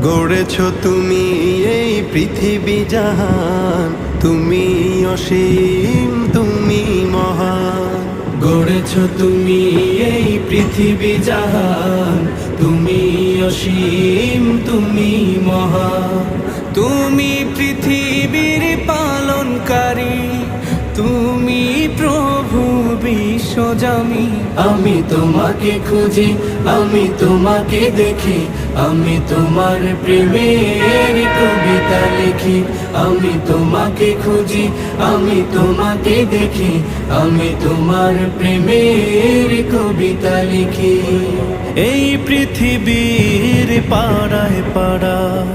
গড়েছ তুমি এই পৃথিবী জাহান, তুমি অসীম, তুমি মহান। গড়েছ তুমি এই পৃথিবী জাহান, তুমি অসীম, তুমি মহান। তুমি পৃথিবীর পালনকারী, তুমি প্রভু বিশ্বজামি। আমি তোমাকে খুঁজি, আমি তোমাকে দেখি, আমি তোমার প্রেমের কবিতা লিখি। আমি তোমাকে খুঁজি, আমি তোমাকে দেখি, আমি তোমার প্রেমের কবিতা লিখি। এই পৃথিবীর পাড়ায় পাড়ায়,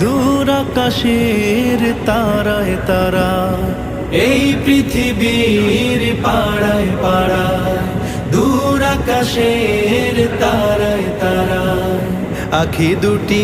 দূর আকাশের তারায় তারা, এই পৃথিবীর পাড়ায় পাড়ায়, দূর আকাশের তারায় তারায়, আখি দুটি